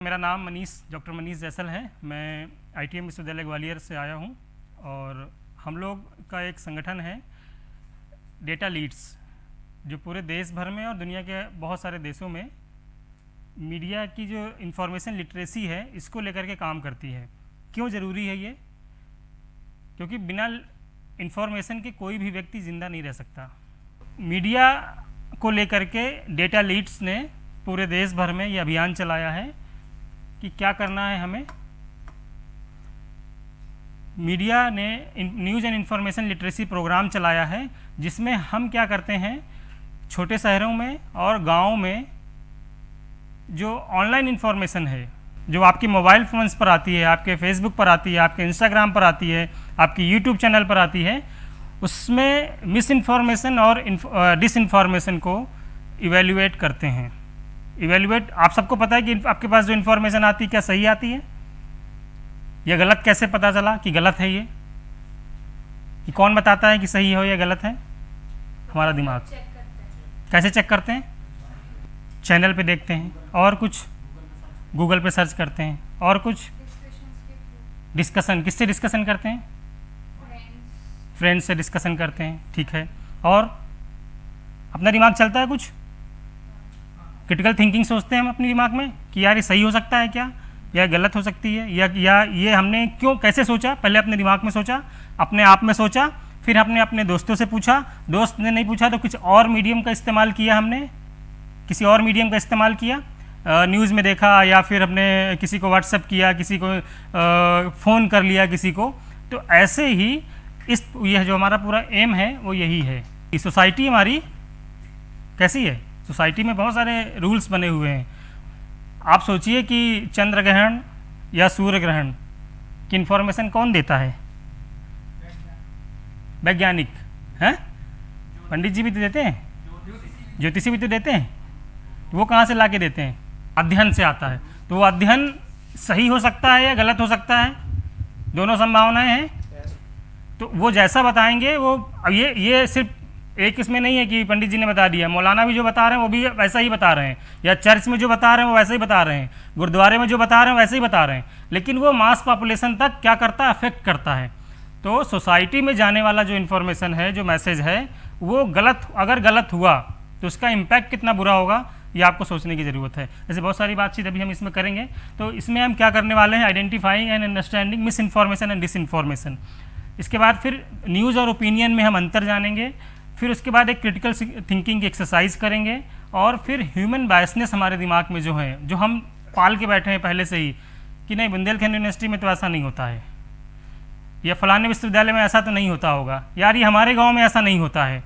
मेरा नाम डॉक्टर मनीष जैसल है। मैं ITM विश्वविद्यालय ग्वालियर से आया हूँ और हम लोग का एक संगठन है डेटा लीड्स, जो पूरे देश भर में और दुनिया के बहुत सारे देशों में मीडिया की जो इंफॉर्मेशन लिटरेसी है इसको लेकर के काम करती है। क्यों ज़रूरी है ये? क्योंकि बिना इंफॉर्मेशन के कोई भी व्यक्ति ज़िंदा नहीं रह सकता। मीडिया को लेकर के डेटा लीड्स ने पूरे देश भर में ये अभियान चलाया है कि क्या करना है हमें। मीडिया ने news and information literacy programme चलाया है, जिसमें हम क्या करते हैं, छोटे शहरों में और गाँव में जो ऑनलाइन इंफॉर्मेशन है, जो आपके मोबाइल फ़ोन्स पर आती है, आपके फेसबुक पर आती है, आपके इंस्टाग्राम पर आती है, आपकी यूट्यूब चैनल पर आती है, उसमें मिस इन्फॉर्मेशन और डिसइंफॉर्मेशन को इवेल्युएट करते हैं। इवेल्युएट, आप सबको पता है कि आपके पास जो इन्फॉर्मेशन आती है क्या सही आती है या गलत? कैसे पता चला कि गलत है ये? कि कौन बताता है कि सही हो या गलत है? हमारा दिमाग। कैसे चेक करते हैं? चैनल पे देखते हैं, और कुछ गूगल पे सर्च करते हैं, और कुछ डिस्कशन। किससे डिस्कशन करते हैं? फ्रेंड्स से डिस्कशन करते हैं, ठीक है। और अपना दिमाग चलता है, कुछ क्रिटिकल थिंकिंग सोचते हैं हम अपने दिमाग में कि यार ये सही हो सकता है क्या, या गलत हो सकती है, या ये हमने क्यों कैसे सोचा। पहले अपने दिमाग में सोचा, अपने आप में सोचा, फिर हमने अपने दोस्तों से पूछा, दोस्त ने नहीं पूछा तो कुछ और मीडियम का इस्तेमाल किया, हमने किसी और मीडियम का इस्तेमाल किया, न्यूज़ में देखा, या फिर हमने किसी को व्हाट्सएप किया, किसी को फ़ोन कर लिया किसी को। तो ऐसे ही यह जो हमारा पूरा एम है वो यही है कि सोसाइटी हमारी कैसी है। सोसाइटी में बहुत सारे रूल्स बने हुए हैं। आप सोचिए कि चंद्र ग्रहण या सूर्य ग्रहण की इन्फॉर्मेशन कौन देता है? वैज्ञानिक हैं, पंडित जी भी तो देते हैं, ज्योतिषी भी तो देते हैं। वो कहाँ से ला के देते हैं? अध्ययन से आता है। तो वो अध्ययन सही हो सकता है या गलत हो सकता है, दोनों संभावनाएं हैं। तो वो जैसा बताएंगे वो, अब ये सिर्फ एक इसमें नहीं है कि पंडित जी ने बता दिया, मौलाना भी जो बता रहे हैं वो भी वैसा ही बता रहे हैं, या चर्च में जो बता रहे हैं वो वैसे ही बता रहे हैं, गुरुद्वारे में जो बता रहे हैं वैसे ही बता रहे हैं। लेकिन वो मास पॉपुलेशन तक क्या करता है? अफेक्ट करता है। तो सोसाइटी में जाने वाला जो इन्फॉर्मेशन है, जो मैसेज है, वो अगर गलत हुआ तो उसका इम्पैक्ट कितना बुरा होगा, ये आपको सोचने की ज़रूरत है। जैसे बहुत सारी बातचीत अभी हम इसमें करेंगे। तो इसमें हम क्या करने वाले हैं? Identifying and understanding miss information and disinformation. इसके बाद फिर न्यूज़ और ओपिनियन में हम अंतर जानेंगे। फिर उसके बाद एक क्रिटिकल थिंकिंग की एक्सरसाइज करेंगे, और फिर ह्यूमन बायसनेस हमारे दिमाग में जो है, जो हम पाल के बैठे हैं पहले से ही कि नहीं बुंदेलखंड यूनिवर्सिटी में तो ऐसा नहीं होता है, या फलाने विश्वविद्यालय में ऐसा तो नहीं होता होगा, यार ये हमारे गांव में ऐसा नहीं होता है,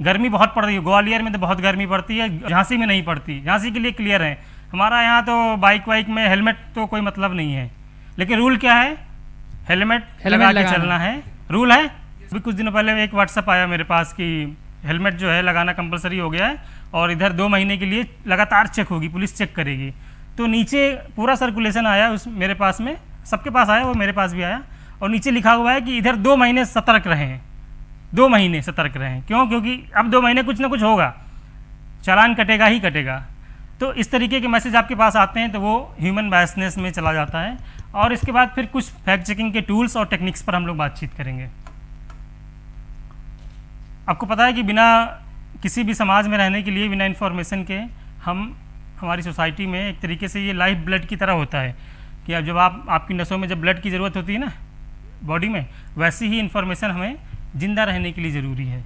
गर्मी बहुत पड़ रही है, ग्वालियर में तो बहुत गर्मी पड़ती है, झांसी में नहीं पड़ती। झांसी के लिए क्लियर है, हमारा यहाँ तो बाइक वाइक में हेलमेट तो कोई मतलब नहीं है। लेकिन रूल क्या है? हेलमेट लगा के चलना है, रूल है। अभी कुछ दिनों पहले एक व्हाट्सएप आया मेरे पास कि हेलमेट जो है लगाना कंपलसरी हो गया है, और इधर 2 महीने के लिए लगातार चेक होगी, पुलिस चेक करेगी। तो नीचे पूरा सर्कुलेशन आया उस मेरे पास में, सबके पास आया, वो मेरे पास भी आया, और नीचे लिखा हुआ है कि इधर 2 महीने सतर्क रहें, 2 महीने सतर्क रहें। क्यों? क्योंकि अब 2 महीने कुछ ना कुछ होगा, चालान कटेगा ही कटेगा। तो इस तरीके के मैसेज आपके पास आते हैं, तो वो ह्यूमन बायसनेस में चला जाता है। और इसके बाद फिर कुछ फैक्ट चेकिंग के टूल्स और टेक्निक्स पर हम लोग बातचीत करेंगे। आपको पता है कि बिना किसी भी समाज में रहने के लिए, बिना इन्फॉर्मेशन के, हमारी सोसाइटी में एक तरीके से ये लाइफ ब्लड की तरह होता है कि अब जब आपकी नसों में जब ब्लड की ज़रूरत होती है ना बॉडी में, वैसी ही इन्फॉर्मेशन हमें जिंदा रहने के लिए ज़रूरी है।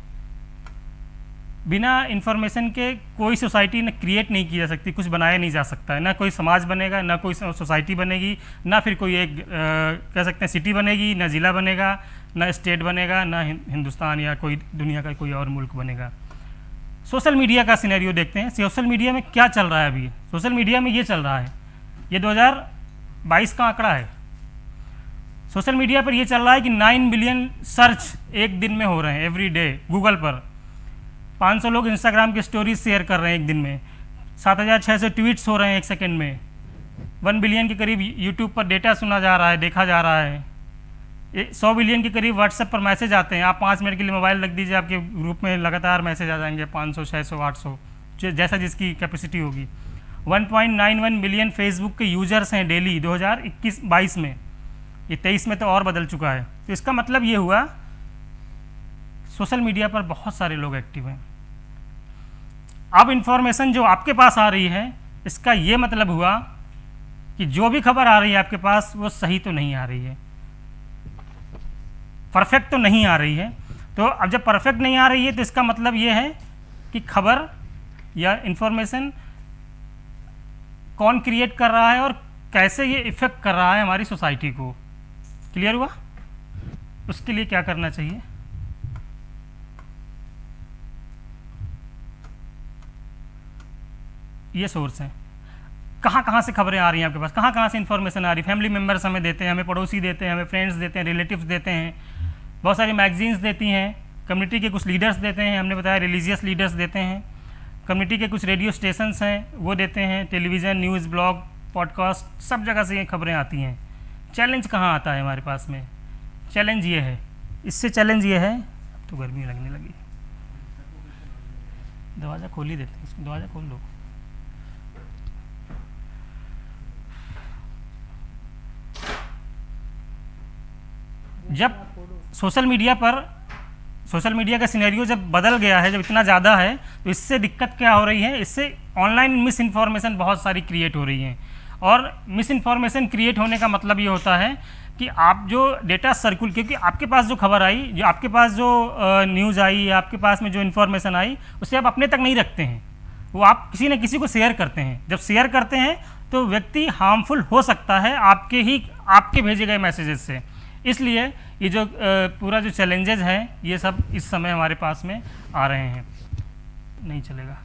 बिना इन्फॉर्मेशन के कोई सोसाइटी न क्रिएट नहीं की जा सकती, कुछ बनाया नहीं जा सकता है। ना कोई समाज बनेगा, ना कोई सोसाइटी बनेगी, ना फिर कोई एक कह सकते हैं सिटी बनेगी, ना ज़िला बनेगा, ना स्टेट बनेगा, ना हिंदुस्तान या कोई दुनिया का कोई और मुल्क बनेगा। सोशल मीडिया का सिनेरियो देखते हैं। सोशल मीडिया में क्या चल रहा है अभी? सोशल मीडिया में ये चल रहा है, ये 2022 का आंकड़ा है। सोशल मीडिया पर ये चल रहा है कि 9 बिलियन सर्च एक दिन में हो रहे हैं, एवरी डे। गूगल पर 500 लोग इंस्टाग्राम की स्टोरीज शेयर कर रहे हैं एक दिन में, 7600 ट्वीट्स हो रहे हैं एक सेकंड में, 1 बिलियन के करीब यूट्यूब पर डेटा सुना जा रहा है, देखा जा रहा है, 100 बिलियन के करीब व्हाट्सएप पर मैसेज आते हैं। आप 5 मिनट के लिए मोबाइल रख दीजिए, आपके ग्रुप में लगातार मैसेज आ जाएंगे 500, 600, 800, जैसा जिसकी कैपेसिटी होगी। 1.91 मिलियन फेसबुक के यूजर्स हैं डेली 2021-22 में। ये 23 में तो और बदल चुका है। तो इसका मतलब ये हुआ सोशल मीडिया पर बहुत सारे लोग एक्टिव हैं। अब इंफॉर्मेशन जो आपके पास आ रही है, इसका ये मतलब हुआ कि जो भी खबर आ रही है आपके पास वो सही तो नहीं आ रही है, परफेक्ट तो नहीं आ रही है। तो अब जब परफेक्ट नहीं आ रही है तो इसका मतलब ये है कि खबर या इंफॉर्मेशन कौन क्रिएट कर रहा है और कैसे ये इफेक्ट कर रहा है हमारी सोसाइटी को। क्लियर हुआ? उसके लिए क्या करना चाहिए? ये सोर्स हैं, कहाँ कहाँ से खबरें आ रही हैं आपके पास, कहाँ कहाँ से इन्फॉर्मेशन आ रही है। फैमिली मेम्बर्स हमें देते हैं, हमें पड़ोसी देते हैं, हमें फ्रेंड्स देते हैं, रिलेटिव्स देते हैं, बहुत सारी मैगजीन्स देती हैं, कम्युनिटी के कुछ लीडर्स देते हैं, हमने बताया रिलीजियस लीडर्स देते हैं, कम्युनिटी के कुछ रेडियो स्टेशंस हैं वो देते हैं, टेलीविज़न, न्यूज़, ब्लॉग, पॉडकास्ट, सब जगह से ये खबरें आती हैं। चैलेंज कहाँ आता है हमारे पास में? चैलेंज ये है, इससे चैलेंज ये है, अब तो गर्मी लगने लगी, दरवाज़ा खोल ही देते हैं, इसमें दरवाज़ा खोल दो। जब सोशल मीडिया का सिनेरियो जब बदल गया है, जब इतना ज़्यादा है, तो इससे दिक्कत क्या हो रही है? इससे ऑनलाइन मिस इन्फॉर्मेशन बहुत सारी क्रिएट हो रही हैं। और मिस इन्फॉर्मेशन क्रिएट होने का मतलब ये होता है कि आप जो डेटा सर्कुल, क्योंकि आपके पास जो खबर आई, जो आपके पास जो न्यूज़ आई या आपके पास में जो इन्फॉर्मेशन आई, उसे आप अपने तक नहीं रखते हैं, वो आप किसी न किसी को शेयर करते हैं। जब शेयर करते हैं तो व्यक्ति हार्मफुल हो सकता है आपके भेजे गए मैसेजेस से। इसलिए ये जो पूरा जो चैलेंजेस हैं ये सब इस समय हमारे पास में आ रहे हैं। नहीं चलेगा।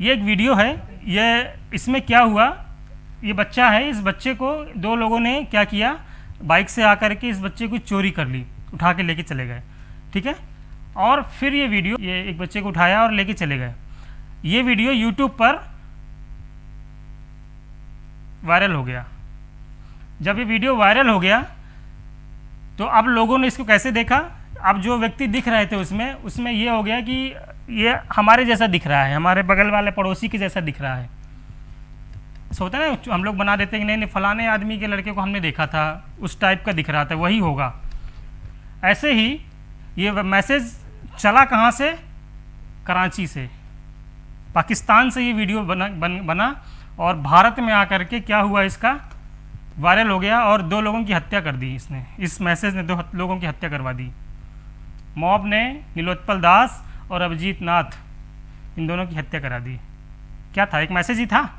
ये एक वीडियो है, ये इसमें क्या हुआ, ये बच्चा है, इस बच्चे को दो लोगों ने क्या किया, बाइक से आकर के इस बच्चे को चोरी कर ली, उठा के लेके चले गए, ठीक है। और फिर ये एक बच्चे को उठाया और लेके चले गए। ये वीडियो यूट्यूब पर वायरल हो गया। जब ये वीडियो वायरल हो गया तो अब लोगों ने इसको कैसे देखा, अब जो व्यक्ति दिख रहे थे उसमें ये हो गया कि ये हमारे जैसा दिख रहा है, हमारे बगल वाले पड़ोसी के जैसा दिख रहा है। ऐसा होता है ना, हम लोग बना देते हैं कि नहीं फलाने आदमी के लड़के को हमने देखा था, उस टाइप का दिख रहा था, वही होगा। ऐसे ही ये मैसेज चला कहाँ से? कराची से, पाकिस्तान से ये वीडियो बना और भारत में आकर के क्या हुआ, इसका वायरल हो गया और 2 लोगों की हत्या कर दी इसने। इस मैसेज ने 2 लोगों की हत्या करवा दी। मॉब ने नीलोत्पल दास और अभिजीत नाथ, इन दोनों की हत्या करा दी। क्या था? एक मैसेज ही था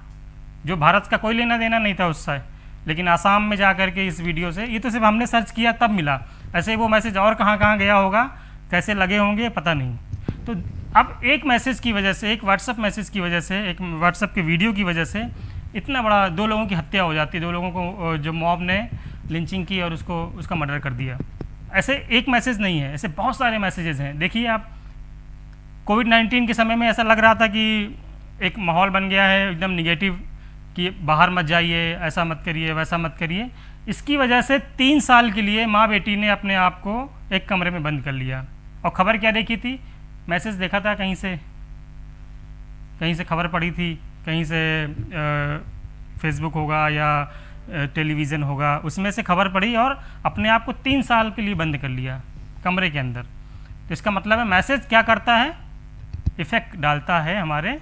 जो भारत का कोई लेना देना नहीं था उससे, लेकिन आसाम में जा कर के इस वीडियो से, ये तो सिर्फ हमने सर्च किया तब मिला, ऐसे वो मैसेज और कहाँ कहाँ गया होगा, कैसे लगे होंगे पता नहीं। तो अब एक मैसेज की वजह से, एक व्हाट्सएप मैसेज की वजह से, एक व्हाट्सएप के वीडियो की वजह से इतना बड़ा 2 लोगों की हत्या हो जाती है, 2 लोगों को जो मॉब ने लिंचिंग की और उसका मर्डर कर दिया। ऐसे एक मैसेज नहीं है, ऐसे बहुत सारे मैसेजेस हैं। देखिए आप, कोविड-19 के समय में ऐसा लग रहा था कि एक माहौल बन गया है एकदम निगेटिव कि बाहर मत जाइए, ऐसा मत करिए, वैसा मत करिए। इसकी वजह से 3 साल के लिए माँ बेटी ने अपने आप को एक कमरे में बंद कर लिया। और खबर क्या देखी थी? मैसेज देखा था, कहीं से खबर पड़ी थी, कहीं से फेसबुक होगा या टेलीविज़न होगा, उसमें से खबर पड़ी और अपने आप को 3 साल के लिए बंद कर लिया कमरे के अंदर। तो इसका मतलब है मैसेज क्या करता है? इफ़ेक्ट डालता है हमारे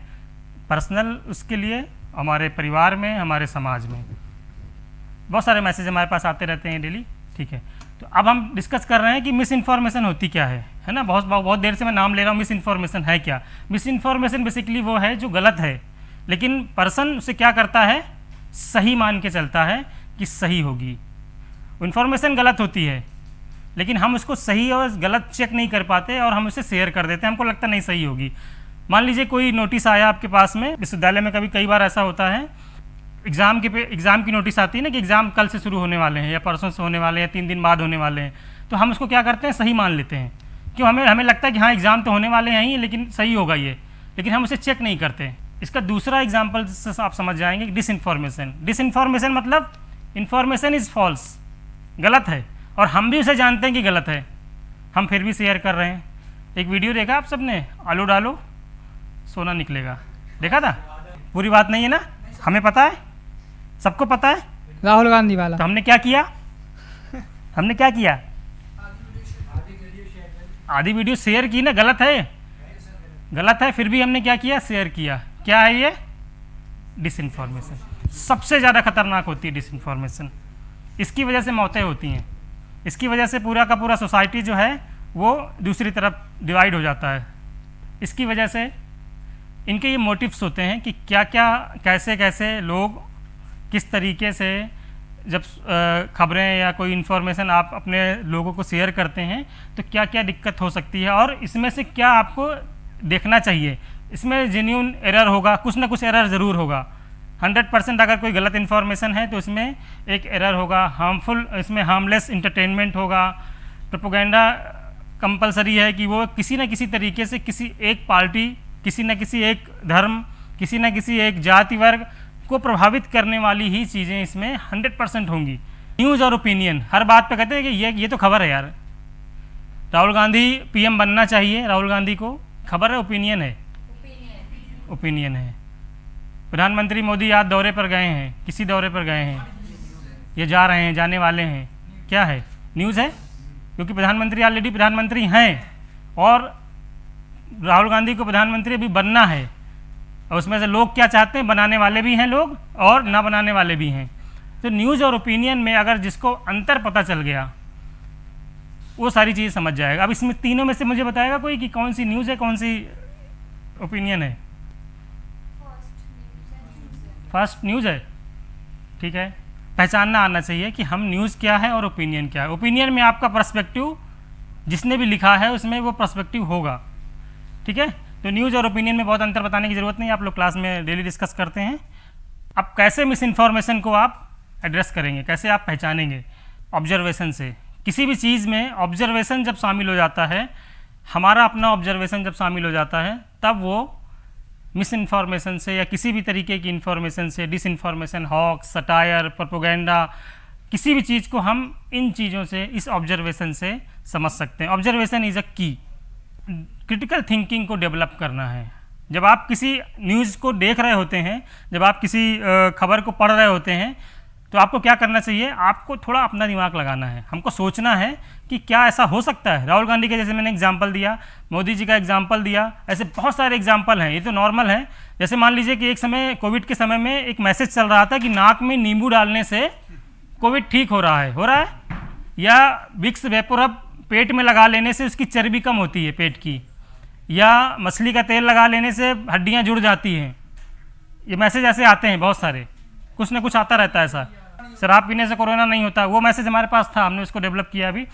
पर्सनल उसके लिए, हमारे परिवार में, हमारे समाज में। बहुत सारे मैसेज हमारे पास आते रहते हैं डेली, ठीक है। तो अब हम डिस्कस कर रहे हैं कि मिस इन्फॉर्मेशन होती क्या है ना। बहुत देर से मैं नाम ले रहा हूँ, मिस इन्फॉर्मेशन है क्या? मिस इन्फॉर्मेशन बेसिकली वो है जो गलत है, लेकिन पर्सन उसे क्या करता है? सही मान के चलता है कि सही होगी। इन्फॉर्मेशन गलत होती है लेकिन हम उसको सही और गलत चेक नहीं कर पाते और हम उसे शेयर कर देते हैं, हमको लगता नहीं सही होगी। मान लीजिए कोई नोटिस आया आपके पास में, विश्वविद्यालय में कई बार ऐसा होता है, एग्ज़ाम की नोटिस आती है ना कि एग्ज़ाम कल से शुरू होने वाले हैं या परसों से होने वाले हैं, 3 दिन बाद होने वाले हैं। तो हम उसको क्या करते हैं? सही मान लेते हैं। क्यों? हमें लगता है कि हाँ एग्ज़ाम तो होने वाले हैं ही, लेकिन सही होगा ये, लेकिन हम उसे चेक नहीं करते। इसका दूसरा एग्जाम्पल से आप समझ जाएंगे, डिसइन्फॉर्मेशन मतलब इन्फॉर्मेशन इज़ फॉल्स, गलत है और हम भी उसे जानते हैं कि गलत है, हम फिर भी शेयर कर रहे हैं। एक वीडियो देखा आप सबने, आलू डालो सोना निकलेगा, देखा था? पूरी बात नहीं है ना? हमें पता है, सबको पता है। राहुल गांधी वाला। तो हमने क्या किया, हमने क्या किया, आधी वीडियो शेयर की ना। गलत है, गलत है, फिर भी हमने क्या किया, शेयर किया। क्या है ये, डिसइंफॉर्मेशन। सबसे ज़्यादा खतरनाक होती है डिसइंफॉर्मेशन। इसकी वजह से मौतें होती हैं, इसकी वजह से पूरा का पूरा सोसाइटी जो है वो दूसरी तरफ डिवाइड हो जाता है। इसकी वजह से इनके ये मोटिव्स होते हैं कि क्या क्या, कैसे कैसे लोग किस तरीके से जब खबरें या कोई इन्फॉर्मेशन आप अपने लोगों को शेयर करते हैं तो क्या क्या दिक्कत हो सकती है, और इसमें से क्या आपको देखना चाहिए। इसमें जेन्यून एरर होगा, कुछ ना कुछ एरर ज़रूर होगा। 100% अगर कोई गलत इन्फॉर्मेशन है तो इसमें एक एरर होगा, हार्मफुल, इसमें हार्मलेस इंटरटेनमेंट होगा। प्रोपेगेंडा कंपलसरी है कि वो किसी न किसी तरीके से किसी एक पार्टी, किसी न किसी एक धर्म, किसी न किसी एक जाति वर्ग को प्रभावित करने वाली ही चीज़ें इसमें 100% होंगी। न्यूज़ और ओपिनियन, हर बात पे कहते हैं कि ये तो खबर है यार, राहुल गांधी पीएम बनना चाहिए, राहुल गांधी को खबर है, ओपिनियन है, ओपिनियन है। प्रधानमंत्री मोदी आज दौरे पर गए हैं, किसी दौरे पर गए हैं, ये जा रहे हैं, जाने वाले हैं, क्या है, न्यूज़ है, क्योंकि प्रधानमंत्री ऑलरेडी प्रधानमंत्री हैं और राहुल गांधी को प्रधानमंत्री अभी बनना है। और उसमें से लोग क्या चाहते हैं, बनाने वाले भी हैं लोग और ना बनाने वाले भी हैं। तो न्यूज़ और ओपिनियन में अगर जिसको अंतर पता चल गया वो सारी चीज़ समझ जाएगा। अब इसमें तीनों में से मुझे बताएगा कोई कि कौन सी न्यूज़ है, कौन सी ओपिनियन है। फर्स्ट न्यूज़ है, ठीक है। पहचानना आना चाहिए कि हम न्यूज़ क्या है और ओपिनियन क्या है। ओपिनियन में आपका पर्सपेक्टिव जिसने भी लिखा है उसमें वो पर्सपेक्टिव होगा, ठीक है। तो न्यूज़ और ओपिनियन में बहुत अंतर बताने की ज़रूरत नहीं, आप लोग क्लास में डेली डिस्कस करते हैं। अब कैसे मिस इन्फॉर्मेशन को आप एड्रेस करेंगे, कैसे आप पहचानेंगे, ऑब्जर्वेशन से। किसी भी चीज़ में ऑब्जर्वेशन जब शामिल हो जाता है, हमारा अपना ऑब्जर्वेशन जब शामिल हो जाता है, तब वो मिस इन्फॉर्मेशन से या किसी भी तरीके की इन्फॉर्मेशन से, डिसइन्फॉर्मेशन, हॉक्स, सटायर, प्रोपोगेंडा, किसी भी चीज़ को हम इन चीज़ों से, इस ऑब्जर्वेशन से समझ सकते हैं। ऑब्जर्वेशन इज़ अ की। क्रिटिकल थिंकिंग को डेवलप करना है। जब आप किसी न्यूज़ को देख रहे होते हैं, जब आप किसी खबर को पढ़ रहे होते हैं, तो आपको क्या करना चाहिए, आपको थोड़ा अपना दिमाग लगाना है। हमको सोचना है कि क्या ऐसा हो सकता है। राहुल गांधी के जैसे मैंने एग्जाम्पल दिया, मोदी जी का एग्जाम्पल दिया, ऐसे बहुत सारे एग्जाम्पल हैं, ये तो नॉर्मल है। जैसे मान लीजिए कि एक समय कोविड के समय में एक मैसेज चल रहा था कि नाक में नींबू डालने से कोविड ठीक हो रहा है, या विक्स वेपोरब पेट में लगा लेने से उसकी चर्बी कम होती है पेट की, या मछली का तेल लगा लेने से हड्डियां जुड़ जाती हैं। ये मैसेज ऐसे आते हैं बहुत सारे, कुछ ना कुछ आता रहता है ऐसा। शराब पीने से कोरोना नहीं होता, वो मैसेज हमारे पास था, हमने उसको डेवलप किया। अभी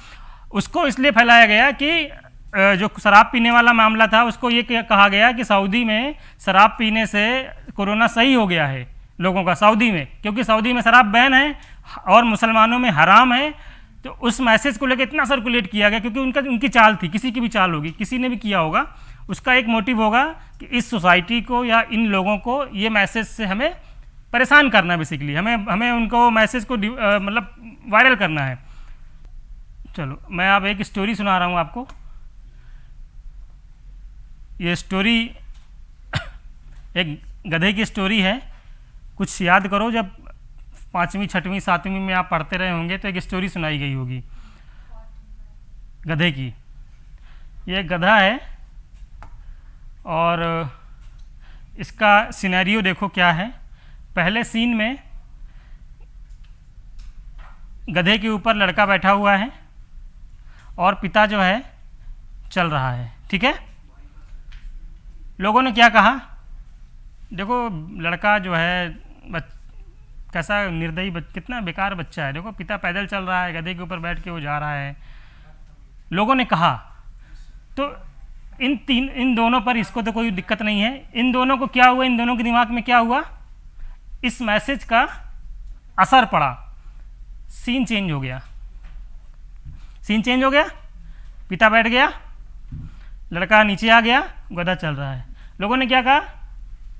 उसको इसलिए फैलाया गया कि जो शराब पीने वाला मामला था उसको ये कहा गया कि सऊदी में शराब पीने से कोरोना सही हो गया है लोगों का, सऊदी में, क्योंकि सऊदी में शराब बैन है और मुसलमानों में हराम है। तो उस मैसेज को लेकर इतना सर्कुलेट किया गया, क्योंकि उनकी चाल थी, किसी की भी चाल होगी, किसी ने भी किया होगा, उसका एक मोटिव होगा कि इस सोसाइटी को या इन लोगों को ये मैसेज से हमें परेशान करना, बेसिकली हमें उनको मैसेज को मतलब वायरल करना है। चलो मैं अब एक स्टोरी सुना रहा हूँ आपको। ये स्टोरी एक गधे की स्टोरी है। कुछ याद करो, जब 5वीं 6वीं 7वीं में आप पढ़ते रहे होंगे तो एक स्टोरी सुनाई गई होगी गधे की। ये गधा है और इसका सिनेरियो देखो क्या है। पहले सीन में गधे के ऊपर लड़का बैठा हुआ है और पिता जो है चल रहा है, ठीक है। लोगों ने क्या कहा, देखो लड़का जो है कैसा निर्दयी, कितना बेकार बच्चा है, देखो पिता पैदल चल रहा है, गधे के ऊपर बैठ के वो जा रहा है, लोगों ने कहा। तो इन दोनों पर इसको तो कोई दिक्कत नहीं है। इन दोनों को क्या हुआ, इन दोनों के दिमाग में क्या हुआ, इस मैसेज का असर पड़ा, सीन चेंज हो गया। सीन चेंज हो गया, पिता बैठ गया, लड़का नीचे आ गया, गधा चल रहा है। लोगों ने क्या कहा,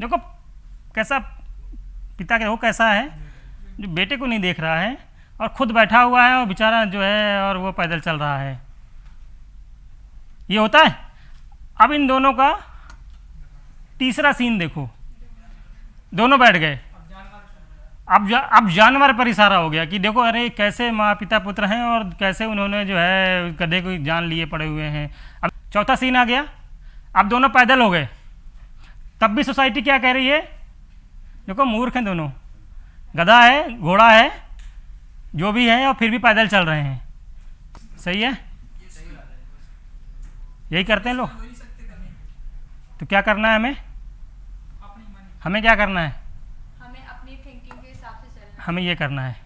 देखो कैसा पिता के वो कैसा है जो बेटे को नहीं देख रहा है और खुद बैठा हुआ है और बेचारा जो है और वो पैदल चल रहा है, ये होता है। अब इन दोनों का तीसरा सीन देखो, दोनों बैठ गए, अब जानवर पर इशारा हो गया कि देखो अरे कैसे माँ पिता पुत्र हैं और कैसे उन्होंने जो है गधे को जान लिए पड़े हुए हैं। अब चौथा सीन आ गया, अब दोनों पैदल हो गए, तब भी सोसाइटी क्या कह रही है, देखो मूर्ख हैं दोनों, गधा है घोड़ा है जो भी है और फिर भी पैदल चल रहे हैं। सही है, यही करते हैं लोग। तो क्या करना है हमें, हमें क्या करना है, हमें अपनी थिंकिंग के हिसाब से चलना है। हमें ये करना है,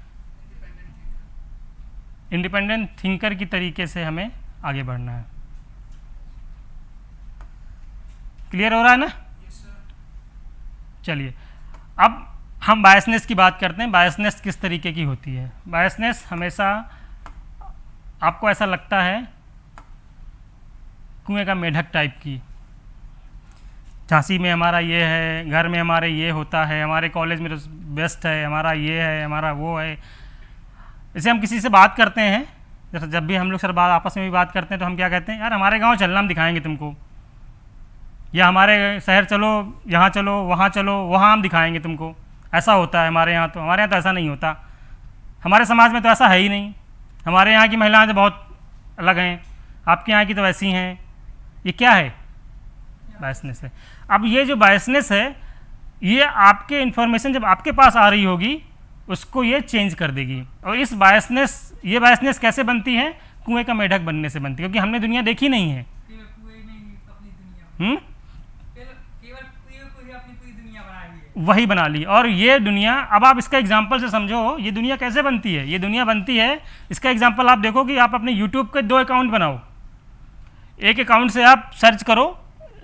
इंडिपेंडेंट थिंकर की तरीके से हमें आगे बढ़ना है। क्लियर हो रहा है ना? चलिए अब हम बायसनेस की बात करते हैं। बायसनेस किस तरीके की होती है? बायसनेस हमेशा आपको ऐसा लगता है कुएं का मेढक टाइप की, झांसी में हमारा ये है, घर में हमारे ये होता है, हमारे कॉलेज में बेस्ट है, हमारा ये है, हमारा वो है। जैसे हम किसी से बात करते हैं, जैसे जब भी हम लोग सर बात आपस में भी बात करते हैं तो हम क्या कहते हैं, यार हमारे गांव चलना हम दिखाएंगे तुमको, या हमारे शहर चलो, यहाँ चलो, वहाँ चलो, वहाँ हम दिखाएंगे तुमको। ऐसा होता है हमारे यहाँ। तो हमारे यहाँ तो ऐसा नहीं होता, हमारे समाज में तो ऐसा है ही नहीं। हमारे यहाँ की महिलाएं तो बहुत अलग हैं, आपके यहाँ की तो वैसी हैं। ये क्या है? बायसनेस है। अब ये जो बायसनेस है, ये आपके इन्फॉर्मेशन जब आपके पास आ रही होगी उसको ये चेंज कर देगी। और इस ये बायसनेस कैसे बनती है? कुएं का मेढक बनने से बनती है, क्योंकि हमने दुनिया देखी नहीं है। वही बना ली। और ये दुनिया, अब आप इसका एग्जाम्पल से समझो ये दुनिया कैसे बनती है। ये दुनिया बनती है, इसका एग्जाम्पल आप देखो कि आप अपने यूट्यूब के 2 अकाउंट बनाओ। एक अकाउंट से आप सर्च करो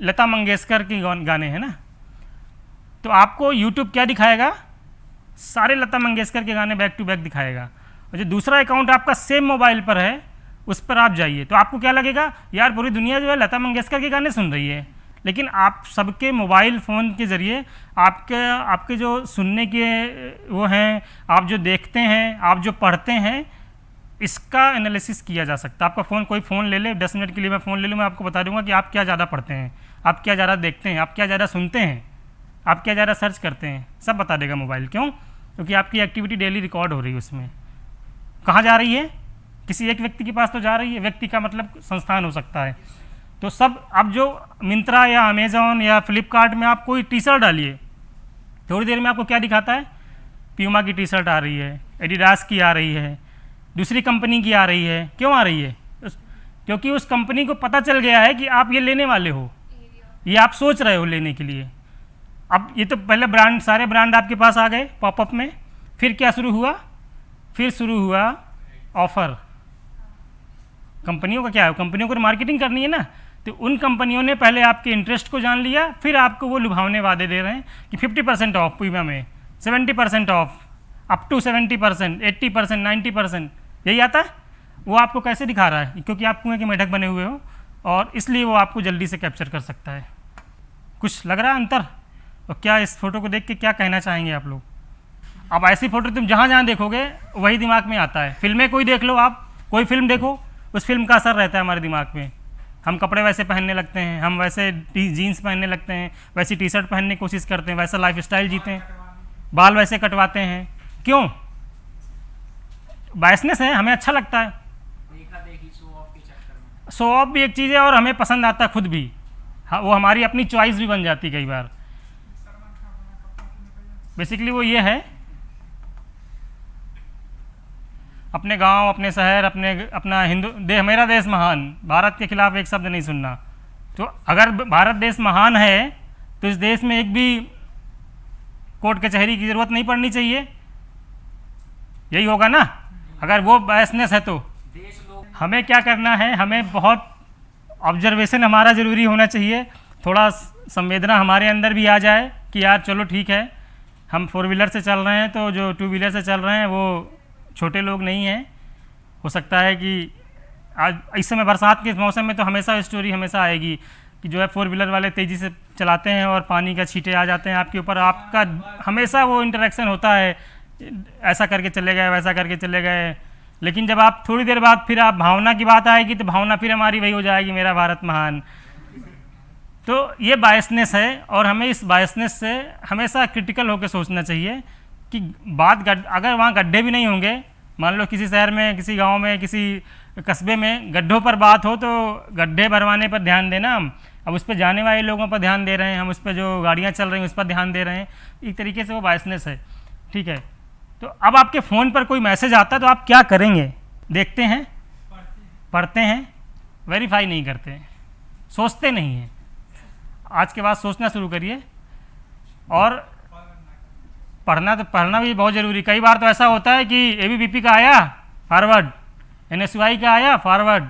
लता मंगेशकर के गाने, हैं ना, तो आपको यूट्यूब क्या दिखाएगा? सारे लता मंगेशकर के गाने बैक टू बैक दिखाएगा। और जो दूसरा अकाउंट आपका सेम मोबाइल पर है उस पर आप जाइए तो आपको क्या लगेगा, यार पूरी दुनिया जो है लता मंगेशकर के गाने सुन रही है। लेकिन आप सबके मोबाइल फ़ोन के ज़रिए आपके जो सुनने के वो हैं, आप जो देखते हैं, आप जो पढ़ते हैं, इसका एनालिसिस किया जा सकता है। आपका फ़ोन, कोई फ़ोन ले ले, 10 मिनट के लिए मैं फ़ोन ले लूँ, मैं आपको बता दूंगा कि आप क्या ज़्यादा पढ़ते हैं, आप क्या ज़्यादा देखते हैं, आप क्या ज़्यादा सुनते हैं, आप क्या ज़्यादा सर्च करते हैं, सब बता देगा मोबाइल। क्यों? क्योंकि आपकी एक्टिविटी डेली रिकॉर्ड हो रही है उसमें। कहाँ जा रही है? किसी एक व्यक्ति के पास तो जा रही है। व्यक्ति का मतलब संस्थान हो सकता है। तो सब, अब जो मिंत्रा या अमेज़ॉन या फ्लिपकार्ट में आप कोई टी शर्ट डालिए, थोड़ी देर में आपको क्या दिखाता है? प्यूमा की टी शर्ट आ रही है, एडिडास की आ रही है, दूसरी कंपनी की आ रही है। क्यों आ रही है? क्योंकि उस कंपनी को पता चल गया है कि आप ये लेने वाले हो, ये आप सोच रहे हो लेने के लिए। अब ये तो पहले ब्रांड, सारे ब्रांड आपके पास आ गए पॉपअप में। फिर क्या शुरू हुआ? फिर शुरू हुआ ऑफ़र। कंपनियों का क्या है? कंपनियों को मार्केटिंग करनी है ना, तो उन कंपनियों ने पहले आपके इंटरेस्ट को जान लिया, फिर आपको वो लुभावने वादे दे रहे हैं कि 50% ऑफ प्रीमिया में, 70% ऑफ, अप टू 70%, 80%, 90%। यही आता है। वो आपको कैसे दिखा रहा है? क्योंकि आप कुएं के मेढक बने हुए हो और इसलिए वो आपको जल्दी से कैप्चर कर सकता है। कुछ लग रहा है अंतर? और क्या इस फोटो को देख के क्या कहना चाहेंगे आप लोग? अब ऐसी फ़ोटो तुम जहाँ जहाँ देखोगे वही दिमाग में आता है। फिल्में कोई देख लो, आप कोई फिल्म देखो, उस फिल्म का असर रहता है हमारे दिमाग में। हम कपड़े वैसे पहनने लगते हैं, हम वैसे जीन्स पहनने लगते हैं, वैसी टी शर्ट पहनने की कोशिश करते हैं, वैसा लाइफ स्टाइल जीते हैं, बाल वैसे कटवाते हैं। क्यों? बायसनेस है, हमें अच्छा लगता है। शो ऑफ भी एक चीज़ है और हमें पसंद आता है खुद भी। हाँ, वो हमारी अपनी चॉइस भी बन जाती है कई बार। बेसिकली वो ये है, अपने गांव, अपने शहर, अपना हिंदू देश, मेरा देश महान, भारत के खिलाफ एक शब्द नहीं सुनना। तो अगर भारत देश महान है तो इस देश में एक भी कोर्ट कचहरी की ज़रूरत नहीं पड़नी चाहिए। यही होगा ना अगर वो बायसनेस है तो। हमें क्या करना है? हमें बहुत ऑब्जर्वेशन हमारा ज़रूरी होना चाहिए, थोड़ा संवेदना हमारे अंदर भी आ जाए कि यार चलो ठीक है, हम 4 व्हीलर से चल रहे हैं तो जो 2 व्हीलर से चल रहे हैं वो छोटे लोग नहीं हैं। हो सकता है कि आज इस समय बरसात के मौसम में तो हमेशा स्टोरी हमेशा आएगी कि जो है 4 व्हीलर वाले तेज़ी से चलाते हैं और पानी का छींटे आ जाते हैं आपके ऊपर। आपका हमेशा वो इंटरेक्शन होता है, ऐसा करके चले गए, वैसा करके चले गए। लेकिन जब आप थोड़ी देर बाद फिर आप भावना की बात आएगी तो भावना फिर हमारी वही हो जाएगी, मेरा भारत महान। तो ये बायसनेस है और हमें इस बायसनेस से हमेशा क्रिटिकल होकर सोचना चाहिए कि अगर वहाँ गड्ढे भी नहीं होंगे, मान लो किसी शहर में, किसी गांव में, किसी कस्बे में गड्ढों पर बात हो, तो गड्ढे भरवाने पर ध्यान देना हम। अब उस पर जाने वाले लोगों पर ध्यान दे रहे हैं हम, उस पर जो गाड़ियाँ चल रही हैं उस पर ध्यान दे रहे हैं। एक तरीके से वो बायसनेस है, ठीक है। तो अब आपके फ़ोन पर कोई मैसेज आता है तो आप क्या करेंगे? देखते हैं, पढ़ते हैं, वेरीफाई नहीं करते हैं, सोचते नहीं हैं। आज के बाद सोचना शुरू करिए। और पढ़ना भी बहुत ज़रूरी। कई बार तो ऐसा होता है कि ABVP का आया फॉरवर्ड, NSY का आया फॉरवर्ड,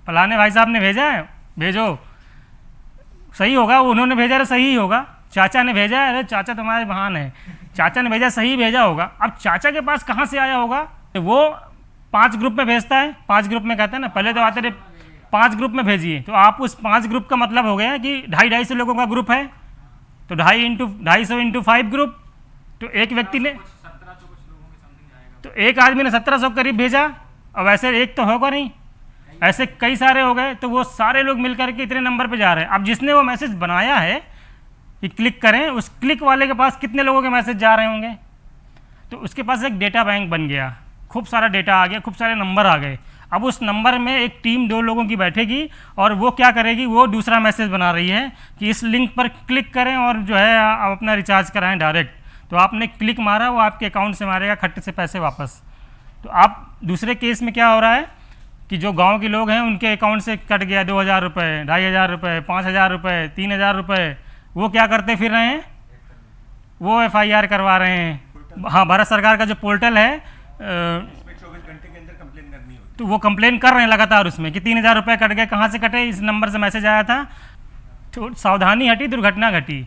फलाने भाई साहब ने भेजा है, भेजो, सही होगा, उन्होंने भेजा है सही होगा, चाचा ने भेजा है, अरे चाचा तुम्हारे महान है, चाचा ने भेजा सही भेजा होगा। अब चाचा के पास कहाँ से आया होगा? तो वो 5 ग्रुप में भेजता है, 5 ग्रुप में कहते हैं ना, पहले तो आते थे 5 ग्रुप में भेजिए, तो आप उस 5 ग्रुप का मतलब हो गया कि 250 लोगों का ग्रुप है, तो 250 इंटू 5 ग्रुप, तो एक व्यक्ति ने, तो एक आदमी ने 1700 करीब भेजा। अब ऐसे एक तो होगा नहीं, ऐसे कई सारे हो गए, तो वो सारे लोग मिलकर के इतने नंबर पे जा रहे हैं। अब जिसने वो मैसेज बनाया है कि क्लिक करें, उस क्लिक वाले के पास कितने लोगों के मैसेज जा रहे होंगे? तो उसके पास एक डेटा बैंक बन गया, खूब सारा डेटा आ गया, खूब सारे नंबर आ गए। अब उस नंबर में एक टीम 2 लोगों की बैठेगी और वो क्या करेगी, वो दूसरा मैसेज बना रही है कि इस लिंक पर क्लिक करें और जो है आप अपना रिचार्ज कराएं डायरेक्ट। तो आपने क्लिक मारा, वो आपके अकाउंट से मारेगा खट्टे से पैसे वापस। तो आप दूसरे केस में क्या हो रहा है कि जो गांव के लोग हैं उनके अकाउंट से कट गया 2000 रुपये, 2500 रुपये, 5000 रुपये, 3000 रुपये, वो क्या करते फिर रहे हैं, वो FIR करवा रहे हैं। हाँ, भारत सरकार का जो पोर्टल है, 24 घंटे के अंदर कंप्लेन करनी होती तो वो कंप्लेन कर रहे हैं लगातार उसमें कि 3000 रुपये कट गए, कहाँ से कटे, इस नंबर से मैसेज आया था। तो सावधानी हटी, दुर्घटना घटी,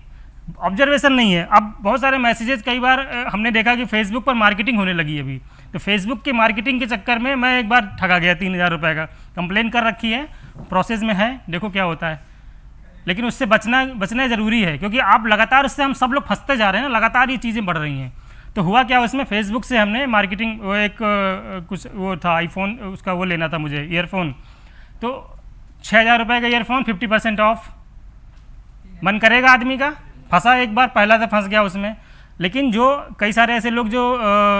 ऑब्जर्वेशन नहीं है। अब बहुत सारे मैसेजेस, कई बार हमने देखा कि फेसबुक पर मार्केटिंग होने लगी अभी, तो फेसबुक की मार्केटिंग के चक्कर में मैं एक बार ठगा गया 3000 रुपये का। कंप्लेन कर रखी है, प्रोसेस में है, देखो क्या होता है। लेकिन उससे बचना ज़रूरी है, क्योंकि आप लगातार, उससे हम सब लोग फंसते जा रहे हैं, लगातार ये चीज़ें बढ़ रही हैं। तो हुआ क्या, उसमें फेसबुक से हमने मार्केटिंग, वो एक कुछ वो था आईफोन, उसका वो लेना था मुझे, ईयरफोन, तो 6000 रुपये का ईयरफोन 50% ऑफ। मन करेगा आदमी का, फंसा एक बार, पहला तो फंस गया उसमें। लेकिन जो कई सारे ऐसे लोग जो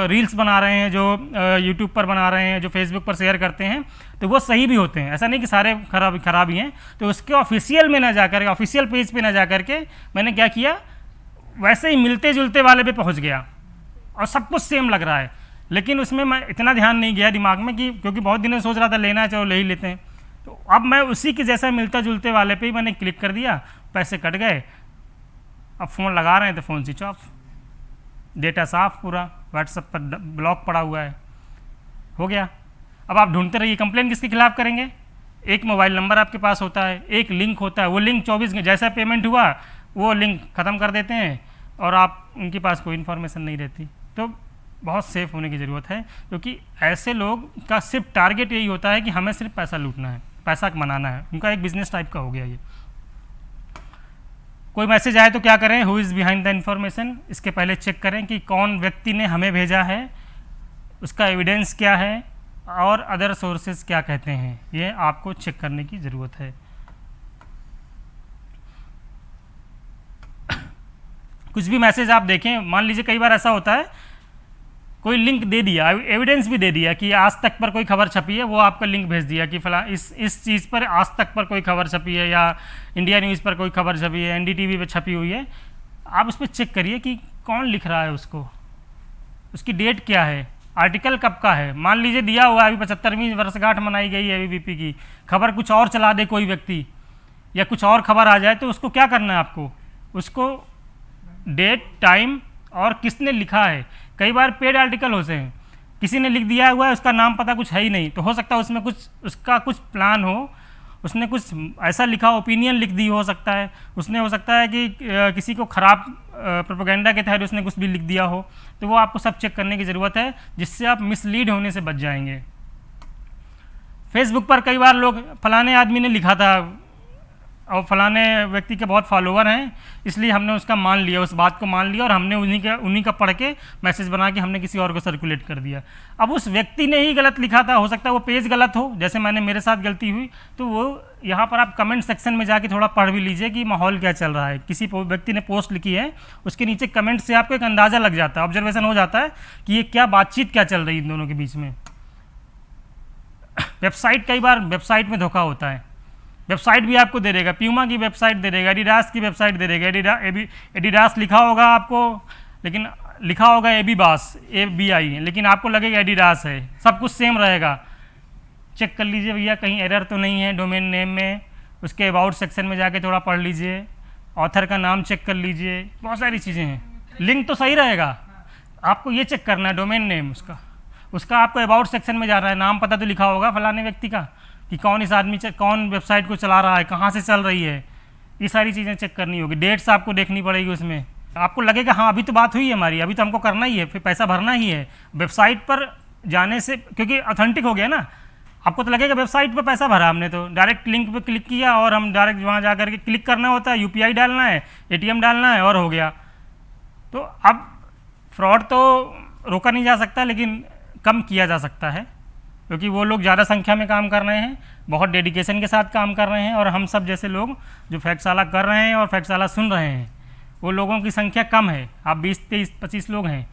रील्स बना रहे हैं, जो यूट्यूब पर बना रहे हैं, जो फेसबुक पर शेयर करते हैं, तो वो सही भी होते हैं, ऐसा नहीं कि सारे खराब ही हैं। तो उसके ऑफिशियल में ना जाकर, ऑफिशियल पेज पे ना जाकर के मैंने क्या किया, वैसे ही मिलते जुलते वाले पे पहुंच गया और सब कुछ सेम लग रहा है। लेकिन उसमें मैं इतना ध्यान नहीं गया दिमाग में कि, क्योंकि बहुत दिनों सोच रहा था लेना है, चलो ले ही लेते हैं। तो अब मैं उसी के जैसा मिलता जुलते वाले पे ही मैंने क्लिक कर दिया, पैसे कट गए। अब फ़ोन लगा रहे हैं तो फ़ोन स्विच ऑफ, डेटा साफ पूरा, व्हाट्सएप पर ब्लॉक पड़ा हुआ है, हो गया। अब आप ढूंढते रहिए, कंप्लेन किसके खिलाफ करेंगे? एक मोबाइल नंबर आपके पास होता है, एक लिंक होता है, वो लिंक 24 घंटे जैसा पेमेंट हुआ वो लिंक ख़त्म कर देते हैं और आप उनके पास कोई इन्फॉर्मेशन नहीं रहती। तो बहुत सेफ होने की ज़रूरत है, क्योंकि ऐसे लोग का सिर्फ टारगेट यही होता है कि हमें सिर्फ पैसा लूटना है, पैसा कमाना है, उनका एक बिजनेस टाइप का हो गया ये। कोई मैसेज आए तो क्या करें, who is behind the information, इसके पहले चेक करें कि कौन व्यक्ति ने हमें भेजा है, उसका एविडेंस क्या है और अदर सोर्सेज क्या कहते हैं, ये आपको चेक करने की ज़रूरत है। कुछ भी मैसेज आप देखें, मान लीजिए कई बार ऐसा होता है कोई लिंक दे दिया, एविडेंस भी दे दिया कि आज तक पर कोई खबर छपी है, वो आपका लिंक भेज दिया कि फला इस चीज़ पर आज तक पर कोई खबर छपी है, या इंडिया न्यूज़ पर कोई खबर छपी है, NDTV पे छपी हुई है। आप उस पर चेक करिए कि कौन लिख रहा है उसको, उसकी डेट क्या है, आर्टिकल कब का है। मान लीजिए दिया हुआ है अभी 75वीं वर्षगांठ मनाई गई है ABVP की, खबर कुछ और चला दे कोई व्यक्ति, या कुछ और खबर आ जाए, तो उसको क्या करना है आपको, उसको डेट, टाइम और किसने लिखा है। कई बार पेड आर्टिकल होते हैं, किसी ने लिख दिया हुआ है, उसका नाम पता कुछ है ही नहीं, तो हो सकता है उसमें कुछ उसका कुछ प्लान हो, उसने कुछ ऐसा लिखा, ओपिनियन लिख दी हो सकता है, उसने हो सकता है कि किसी को ख़राब प्रोपेगेंडा के तहत उसने कुछ भी लिख दिया हो। तो वो आपको सब चेक करने की ज़रूरत है, जिससे आप मिसलीड होने से बच जाएंगे। फेसबुक पर कई बार लोग, फलाने आदमी ने लिखा था, और फलाने व्यक्ति के बहुत फॉलोवर हैं, इसलिए हमने उसका मान लिया, उस बात को मान लिया और हमने उन्हीं का पढ़ के मैसेज बना के हमने किसी और को सर्कुलेट कर दिया। अब उस व्यक्ति ने ही गलत लिखा था, हो सकता है वो पेज गलत हो, जैसे मैंने मेरे साथ गलती हुई, तो वो यहाँ पर आप कमेंट सेक्शन में जाके थोड़ा पढ़ भी लीजिए कि माहौल क्या चल रहा है। किसी व्यक्ति ने पोस्ट लिखी है, उसके नीचे कमेंट से आपको एक अंदाज़ा लग जाता है, ऑब्जर्वेशन हो जाता है कि ये क्या बातचीत क्या चल रही है इन दोनों के बीच में। वेबसाइट, कई बार वेबसाइट में धोखा होता है, वेबसाइट भी आपको दे देगा, प्यूमा की वेबसाइट दे देगा, एडिडास की वेबसाइट दे देगा, एडिडास लिखा होगा आपको, लेकिन लिखा होगा एबीबास, ABI, लेकिन आपको लगेगा एडिडास है, सब कुछ सेम रहेगा। चेक कर लीजिए भैया कहीं एरर तो नहीं है डोमेन नेम में, उसके अबाउट सेक्शन में जाके थोड़ा पढ़ लीजिए, ऑथर का नाम चेक कर लीजिए, बहुत सारी चीज़ें हैं। लिंक तो सही रहेगा, आपको ये चेक करना है डोमेन नेम उसका आपको अबाउट सेक्शन में जा रहा है, नाम पता तो लिखा होगा फलाने व्यक्ति का कि कौन इस आदमी कौन वेबसाइट को चला रहा है, कहाँ से चल रही है, ये सारी चीज़ें चेक करनी होगी। डेट्स आपको देखनी पड़ेगी उसमें, आपको लगेगा हाँ अभी तो बात हुई है हमारी, अभी तो हमको करना ही है, फिर पैसा भरना ही है। वेबसाइट पर जाने से, क्योंकि ऑथेंटिक हो गया ना, आपको तो लगेगा वेबसाइट पर पैसा भरा हमने, तो डायरेक्ट लिंक पे क्लिक किया और हम डायरेक्ट वहाँ जा करके क्लिक करना होता है, UPI डालना है, ATM डालना है और हो गया। तो अब फ्रॉड तो रोका नहीं जा सकता, लेकिन कम किया जा सकता है, क्योंकि वो लोग ज़्यादा संख्या में काम कर रहे हैं, बहुत डेडिकेशन के साथ काम कर रहे हैं, और हम सब जैसे लोग जो फैक्टशाला कर रहे हैं और फैक्टशाला सुन रहे हैं, वो लोगों की संख्या कम है। आप 20, 23, 25 लोग हैं,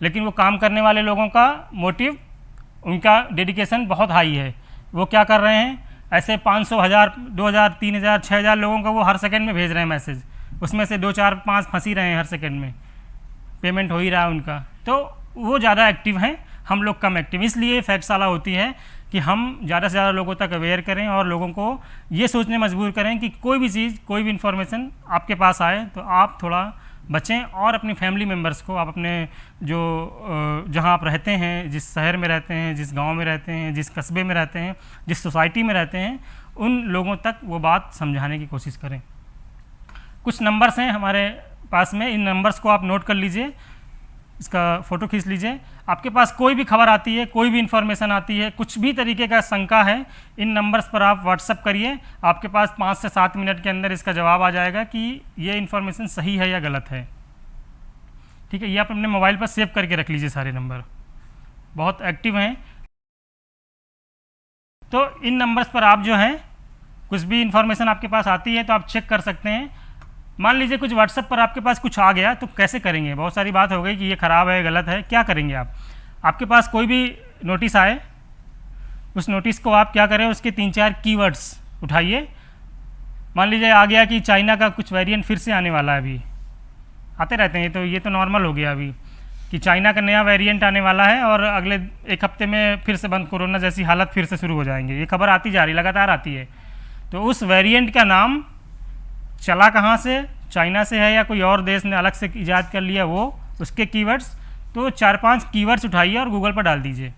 लेकिन वो काम करने वाले लोगों का मोटिव, उनका डेडिकेशन बहुत हाई है। वो क्या कर रहे हैं, ऐसे 500, 1000, 2000, 3000, 6000 लोगों का वो हर सेकंड में भेज रहे हैं मैसेज, उसमें से 2, 4, 5 फंस ही रहे हैं हर सेकंड में, पेमेंट हो ही रहा है उनका, तो वो ज़्यादा एक्टिव हैं, हम लोग कम एक्टिव। इसलिए फैक्टशाला होती है कि हम ज़्यादा से ज़्यादा लोगों तक अवेयर करें और लोगों को ये सोचने मजबूर करें कि कोई भी चीज़, कोई भी इन्फॉर्मेशन आपके पास आए तो आप थोड़ा बचें, और अपनी फैमिली मेम्बर्स को, आप अपने जो जहाँ आप रहते हैं, जिस शहर में रहते हैं, जिस गांव में रहते हैं, जिस कस्बे में रहते हैं, जिस सोसाइटी में रहते हैं, उन लोगों तक वो बात समझाने की कोशिश करें। कुछ नंबर्स हैं हमारे पास में, इन नंबर्स को आप नोट कर लीजिए, इसका फ़ोटो खींच लीजिए। आपके पास कोई भी खबर आती है, कोई भी इन्फॉर्मेशन आती है, कुछ भी तरीके का शंका है, इन नंबर्स पर आप व्हाट्सअप करिए, आपके पास 5 से 7 मिनट के अंदर इसका जवाब आ जाएगा कि ये इन्फॉर्मेशन सही है या गलत है। ठीक है, ये आप अपने मोबाइल पर सेव करके रख लीजिए, सारे नंबर बहुत एक्टिव हैं। तो इन नंबर्स पर आप जो है, कुछ भी इन्फॉर्मेशन आपके पास आती है तो आप चेक कर सकते हैं। मान लीजिए कुछ व्हाट्सएप पर आपके पास कुछ आ गया, तो कैसे करेंगे, बहुत सारी बात हो गई कि ये ख़राब है, गलत है, क्या करेंगे आप। आपके पास कोई भी नोटिस आए, उस नोटिस को आप क्या करें, उसके 3-4 कीवर्ड्स उठाइए। मान लीजिए आ गया कि चाइना का कुछ वेरिएंट फिर से आने वाला है, अभी आते रहते हैं, तो ये तो नॉर्मल हो गया अभी कि चाइना का नया वेरिएंट आने वाला है और अगले 1 हफ्ते में फिर से बंद, कोरोना जैसी हालत फिर से शुरू हो जाएंगे, ये खबर आती जा रही, लगातार आती है। तो उस वेरिएंट का नाम चला कहाँ से, चाइना से है या कोई और देश ने अलग से ईजाद कर लिया, वो उसके कीवर्ड्स, तो 4-5 कीवर्ड्स उठाइए और गूगल पर डाल दीजिए,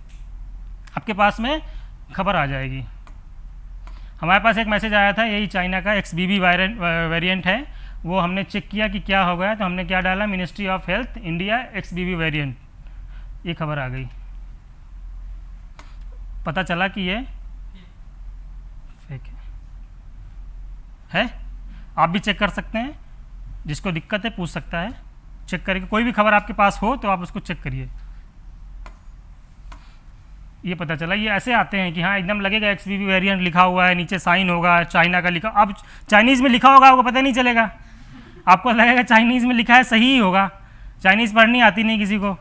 आपके पास में खबर आ जाएगी। हमारे पास एक मैसेज आया था, यही चाइना का XBB वेरिएंट है, वो हमने चेक किया कि क्या हो गया, तो हमने क्या डाला, ministry of health India XBB variant, ये खबर आ गई, पता चला कि ये फेक है। आप भी चेक कर सकते हैं, जिसको दिक्कत है पूछ सकता है, चेक करके कोई भी खबर आपके पास हो तो आप उसको चेक करिए। ये पता चला, ये ऐसे आते हैं कि हाँ एकदम लगेगा XBB वेरिएंट लिखा हुआ है, नीचे साइन होगा, चाइना का लिखा, अब चाइनीज़ में लिखा होगा आपको पता नहीं चलेगा, आपको लगेगा चाइनीज़ में लिखा है, सही ही होगा, चाइनीज़ पढ़नी आती नहीं किसी को,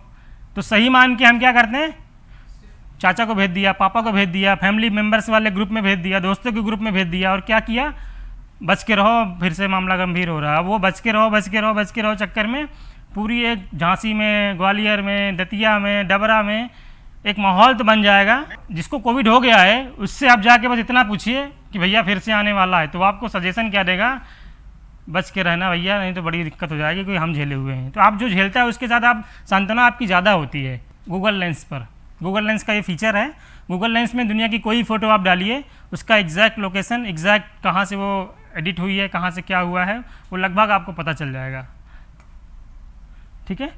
तो सही मान के हम क्या करते हैं, चाचा को भेज दिया, पापा को भेज दिया, फैमिली मेम्बर्स वाले ग्रुप में भेज दिया, दोस्तों के ग्रुप में भेज दिया, और क्या किया, बच के रहो, फिर से मामला गंभीर हो रहा है। वो बच के रहो चक्कर में पूरी एक झांसी में, ग्वालियर में, दतिया में, डबरा में एक माहौल तो बन जाएगा। जिसको कोविड हो गया है उससे आप जाके बस इतना पूछिए कि भैया फिर से आने वाला है, तो आपको सजेशन क्या देगा, बच के रहना भैया, नहीं तो बड़ी दिक्कत हो जाएगी, क्योंकि हम झेले हुए हैं। तो आप जो झेलता है उसके साथ आप सांत्वना आपकी ज़्यादा होती है। गूगल लेंस पर, गूगल लेंस का ये फीचर है, गूगल लेंस में दुनिया की कोई फ़ोटो आप डालिए, उसका एग्जैक्ट लोकेशन, एग्जैक्ट कहाँ से वो एडिट हुई है, कहाँ से क्या हुआ है, वो लगभग आपको पता चल जाएगा। ठीक है,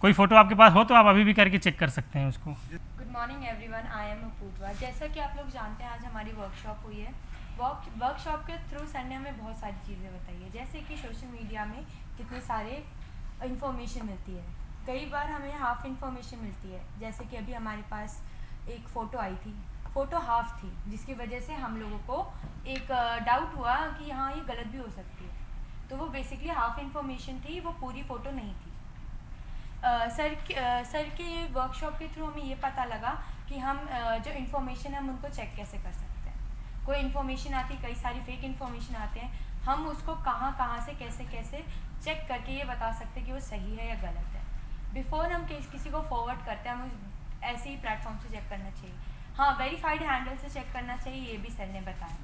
कोई फ़ोटो आपके पास हो तो आप अभी भी करके चेक कर सकते हैं उसको। Good morning everyone, I am Apoorva. जैसा कि आप लोग जानते हैं, आज हमारी वर्कशॉप हुई है। वर्कशॉप के थ्रू सर ने हमें बहुत सारी चीज़ें बताई है, जैसे कि सोशल मीडिया में कितने सारे इंफॉर्मेशन मिलती है। कई बार हमें हाफ इंफॉर्मेशन मिलती है, जैसे कि अभी हमारे पास एक फ़ोटो आई थी, फ़ोटो हाफ थी, जिसकी वजह से हम लोगों को एक डाउट हुआ कि हाँ, ये गलत भी हो सकती है। तो वो बेसिकली हाफ इंफॉर्मेशन थी, वो पूरी फ़ोटो नहीं थी। सर के वर्कशॉप के थ्रू हमें ये पता लगा कि हम जो इन्फॉर्मेशन है हम उनको चेक कैसे कर सकते हैं। कोई इन्फॉर्मेशन आती, कई सारी फेक इन्फॉर्मेशन आते हैं, हम उसको कहाँ से कैसे चेक करके ये बता सकते हैं कि वो सही है या गलत है। बिफोर हम किसी को फॉरवर्ड करते हैं, हमें ऐसे ही प्लेटफॉर्म से चेक करना चाहिए। हाँ, वेरीफाइड हैंडल से चेक करना चाहिए, ये भी सर ने बताया।